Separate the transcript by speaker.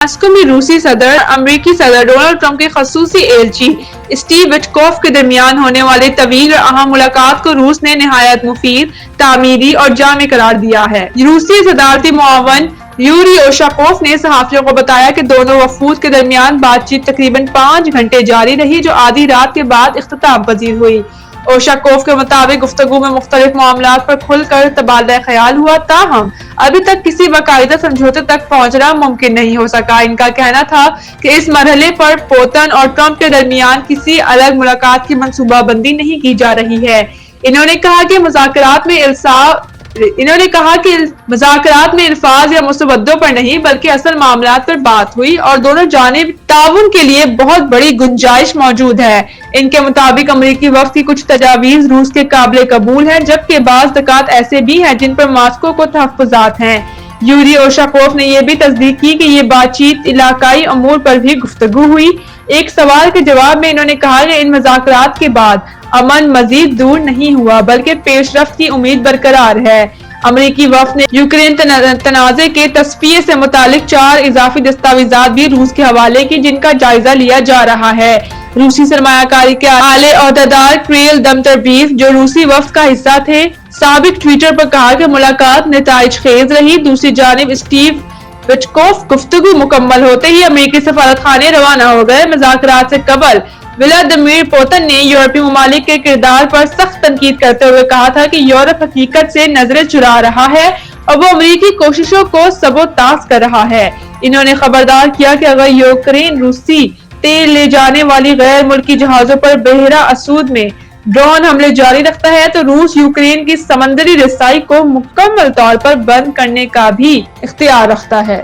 Speaker 1: Moscow में रूसी सदर अमेरिकी सदर डोनाल्ड ट्रंप के खसूसी एलची स्टीव विटकॉफ के दरमियान होने वाली तवील और अहम मुलाकात को रूस ने निहायत मुफीद, तामीरी और जामे करार दिया है। रूसी सदारती मुआवन यूरी ओशाकोव ने सहाफियों को बताया कि दोनों वफूद के दरमियान बातचीत तकरीबन 5 घंटे जारी रही, जो आधी रात के बाद इख्तिताम पजीर हुई। ओशाकोव के मुताबिक गुफ्तगू में मुख्तलिफ मामलात पर खुलकर तबादला ख्याल हुआ, ताहम अभी तक किसी बाकायदा समझौते तक पहुंचना मुमकिन नहीं हो सका। इनका कहना था कि इस मरहले पर पुतिन और ट्रंप के दरमियान किसी अलग मुलाकात की मंसूबाबंदी नहीं की जा रही है। इन्होंने कहा कि मुज़ाकरात में अल्फाज या मुसवद्दों पर नहीं बल्कि असल मामलात पर बात हुई और दोनों जानिब ताउन के लिए बहुत बड़ी गुंजाइश मौजूद है। इनके मुताबिक अमेरिकी वक्त की कुछ तजावीज रूस के काबिल कबूल हैं, जबकि बाज़ नुकात ऐसे भी हैं जिन पर मॉस्को को तहफ़्फ़ुज़ात हैं। यूरी ओशाकोव ने यह भी तस्दीक की कि ये बातचीत इलाकाई अमूर पर भी गुफ्तगू हुई। एक सवाल के जवाब में इन्होंने कहा कि इन मुज़ाकरात के बाद अमन मजीद दूर नहीं हुआ बल्कि पेशरफ्त की उम्मीद बरकरार है। अमेरिकी वफ़द ने यूक्रेन तनाज़े के तस्फिये से मुतालिक 4 इजाफी दस्तावेज़ात भी रूस के हवाले की, जिनका जायजा लिया जा रहा है। रूसी सरमायाकारी के आले ओहदेदार किरिल दमतरबीव, जो रूसी वफ़द का हिस्सा थे, साबिक ट्विटर पर कहा कि मुलाकात नताइज खेज रही। दूसरी जानिब स्टीव विटकॉफ गुफ्तगू मुकम्मल होते ही अमेरिकी सफारत खाने रवाना हो गए। मुज़ाकरात से कबल व्लादिमीर पुतिन ने यूरोपीय ममालिक के किरदार पर सख्त तनकीद करते हुए कहा था कि यूरोप हकीकत से नजरें चुरा रहा है और वो अमेरिकी कोशिशों को सबोताज कर रहा है। इन्होंने खबरदार किया कि अगर यूक्रेन रूसी तेल ले जाने वाली गैर मुल्की जहाजों पर बहरा असूद में ड्रोन हमले जारी रखता है तो रूस यूक्रेन की समंदरी रसाई को मुकम्मल तौर पर बंद करने का भी इख्तियार रखता है।